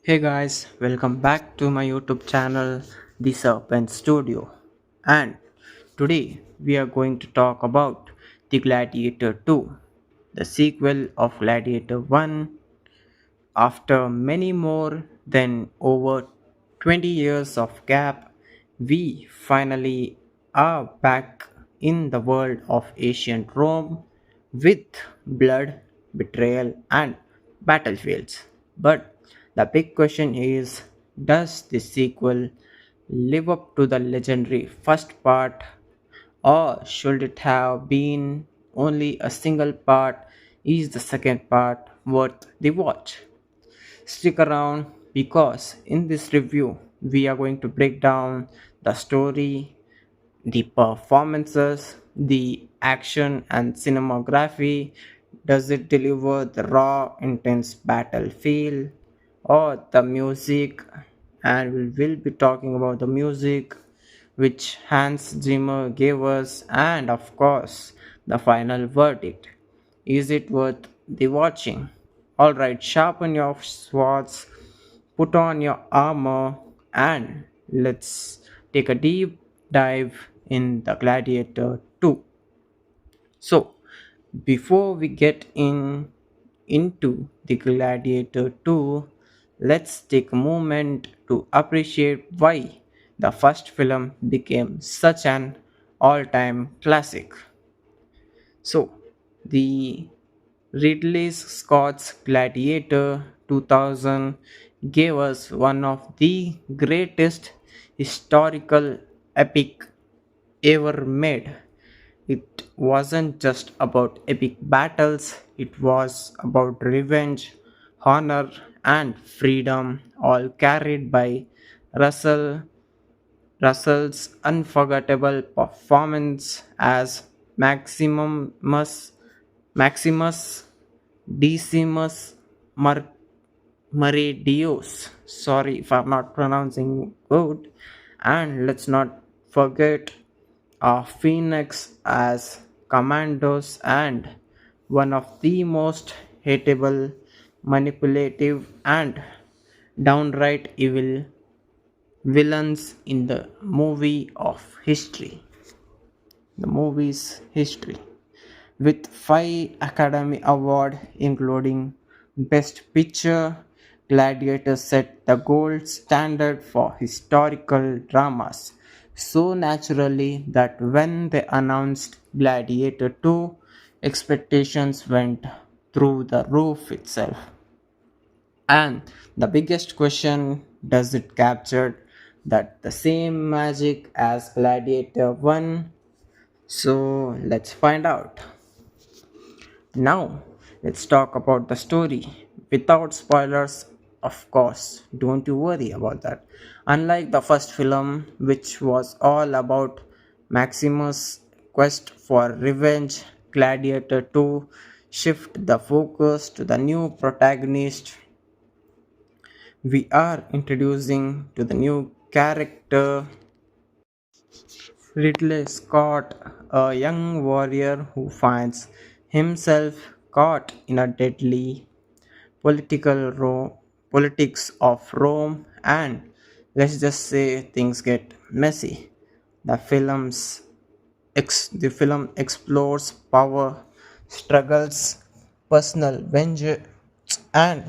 Hey guys, welcome back to my YouTube channel, The Serpent Studio. And today we are going to talk about The Gladiator 2, the sequel of Gladiator 1. After many more than over 20 years of gap, we finally are back in the world of ancient Rome with blood, betrayal, and battlefields. But the big question is, does this sequel live up to the legendary first part, or should it have been only a single part? Is the second part worth the watch? Stick around because in this review we are going to break down the story, the performances, the action and cinematography. Does it deliver the raw, intense battle feel, or the music? And we will be talking about the music which Hans Zimmer gave us, and of course, the final verdict. Is it worth the watching? Alright, sharpen your swords, put on your armor, and let's take a deep dive in the Gladiator 2. So, before we get into the Gladiator 2, let's take a moment to appreciate why the first film became such an all-time classic. So, the Ridley Scott's Gladiator 2000 gave us one of the greatest historical epic ever made. It wasn't just about epic battles, it was about revenge, honor, and freedom, all carried by Russell Russell's unforgettable performance as Maximus Decimus Mar- Meridius. Sorry if I'm not pronouncing good. And let's not forget Phoenix as commandos and one of the most hateable, manipulative, and downright evil villains in the movie's history, with 5 Academy Award including Best Picture. Gladiator set the gold standard for historical dramas so naturally that when they announced Gladiator 2, expectations went through the roof itself. And the biggest question, does it capture that the same magic as Gladiator 1? So let's find out. Now, let's talk about the story without spoilers, of course. Don't you worry about that. Unlike the first film, which was all about Maximus' quest for revenge, Gladiator 2 shift the focus to the new protagonist. We are introducing to the new character Ridley Scott, a young warrior who finds himself caught in a deadly politics of Rome, and let's just say things get messy. The film explores power, struggles, personal vengeance, and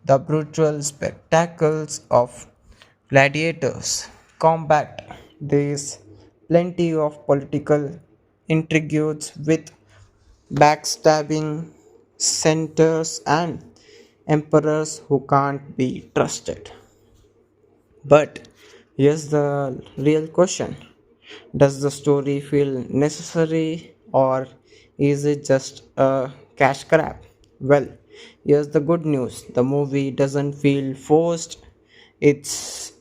the brutal spectacles of gladiators combat. There's plenty of political intrigues with backstabbing senators and emperors who can't be trusted. But here's the real question, does the story feel necessary, or is it just a cash grab? Well, here's the good news, the movie doesn't feel forced. It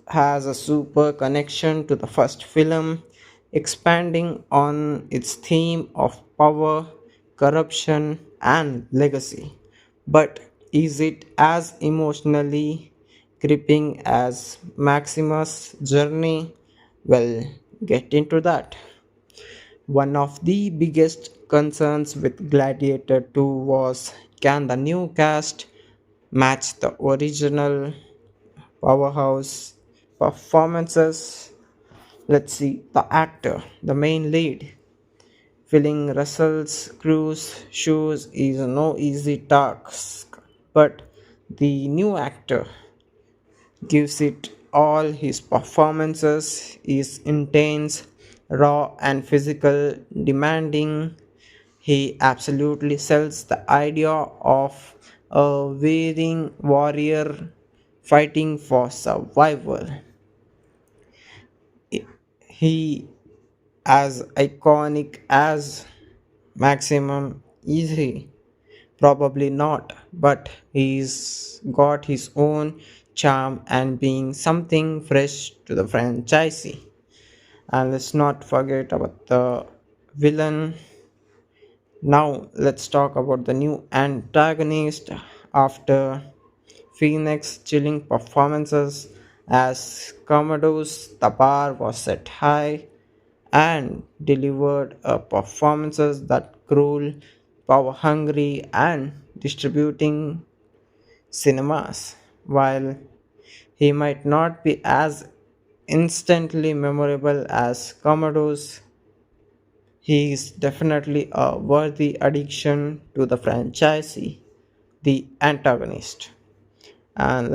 has a super connection to the first film, expanding on its theme of power, corruption, and legacy. But is it as emotionally gripping as Maximus' journey? Well, get into that. One of the biggest concerns with Gladiator 2 was, can the new cast match the original? powerhouse performances. Let's see the actor, the main lead. Filling Russell's Crew's shoes is no easy task, but the new actor gives it all. His performances is intense, raw, and physical, demanding. He absolutely sells the idea of a wearing warrior fighting for survival. He as iconic as Maximum is he? Probably not, but he's got his own charm and being something fresh to the franchisee. And let's not forget about the villain. Now let's talk about the new antagonist after Phoenix chilling performances as Commodo's the bar was set high and delivered a performances that cruel, power hungry and distributing cinemas. While he might not be as instantly memorable as Commodo's, he is definitely a worthy addition to the franchise, the antagonist. And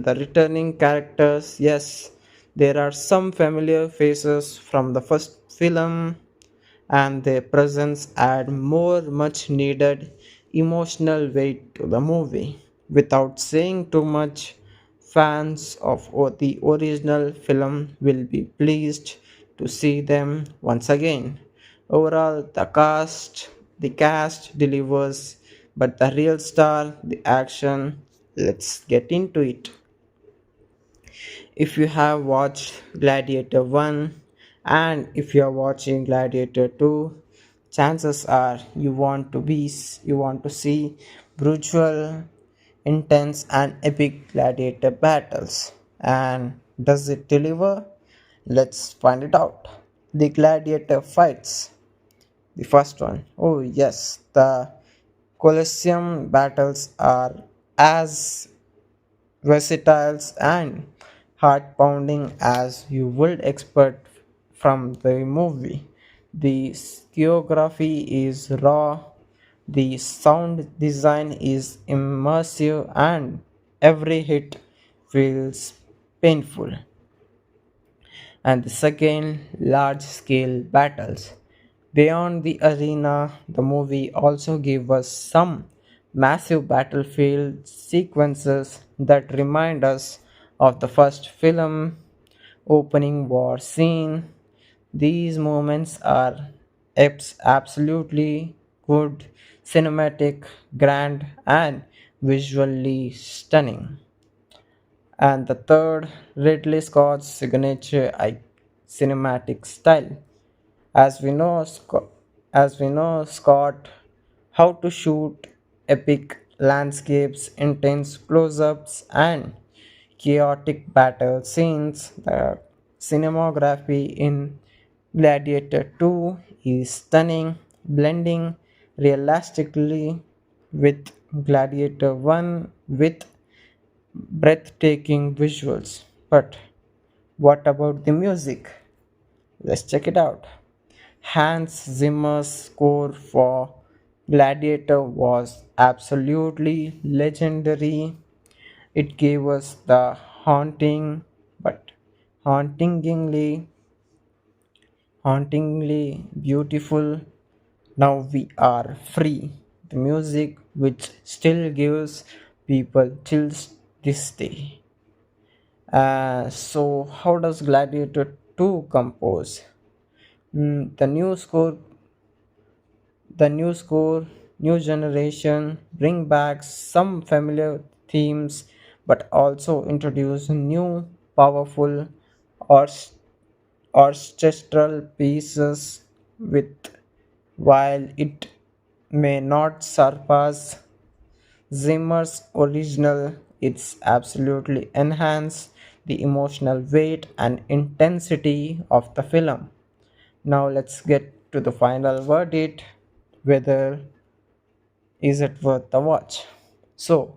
the returning characters, yes, there are some familiar faces from the first film, and their presence add more much needed emotional weight to the movie. Without saying too much, fans of the original film will be pleased to see them once again. Overall, the cast delivers, but the real star, the action. Let's get into it. If you have watched Gladiator 1 and if you are watching Gladiator 2, chances are you want to see brutal, intense and epic gladiator battles. And does it deliver? Let's find it out. The gladiator fights. The first one. Oh yes, the Colosseum battles are as versatile and heart pounding as you would expect from the movie. The choreography is raw, the sound design is immersive, and every hit feels painful. And the second, large scale battles. Beyond the arena, the movie also gave us some massive battlefield sequences that remind us of the first film opening war scene. These moments are absolutely good, cinematic, grand, and visually stunning. And the third, Ridley Scott's signature cinematic style. As we know, Scott, how to shoot epic landscapes, intense close-ups, and chaotic battle scenes. The cinematography in Gladiator 2 is stunning, blending realistically with Gladiator 1 with breathtaking visuals. But what about the music? Let's check it out. Hans Zimmer's score for Gladiator was absolutely legendary. It gave us the but hauntingly, hauntingly beautiful. Now we are free. The music, which still gives people chills this day. So, how does Gladiator 2 compose? Mm, the new score, new generation, bring back some familiar themes, but also introduce new, powerful orch- orchestral pieces with while it may not surpass Zimmer's original, it's absolutely enhanced the emotional weight and intensity of the film. Now let's get to the final verdict, whether is it worth the watch. So,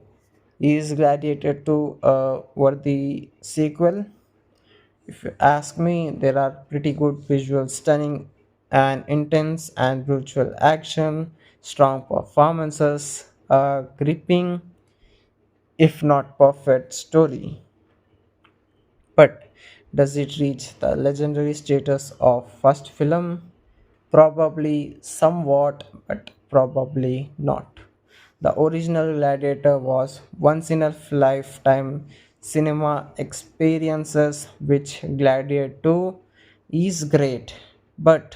Is Gladiator 2 a worthy sequel? If you ask me, there are pretty good visual stunning and intense and brutal action, strong performances, a gripping, if not perfect, story. But does it reach the legendary status of first film? Probably somewhat, but probably not. The original Gladiator was once in a lifetime cinema experiences, which Gladiator 2 is great, but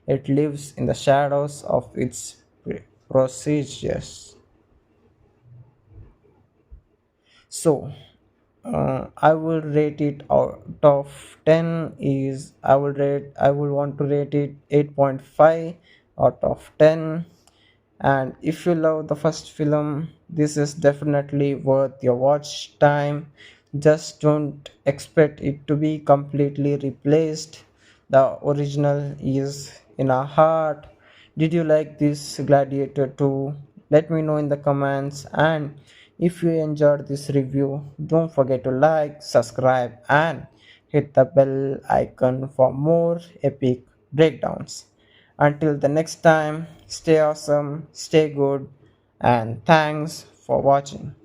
it lives in the shadows of its procedures. So, I will rate it out of 10 is I will want to rate it 8.5 out of 10. And if you love the first film, this is definitely worth your watch time. Just don't expect it to be completely replaced. The original is in our heart. Did you like this Gladiator 2? Let me know in the comments. And if you enjoyed this review, don't forget to like, subscribe, and hit the bell icon for more epic breakdowns. Until the next time, stay awesome, stay good, and thanks for watching.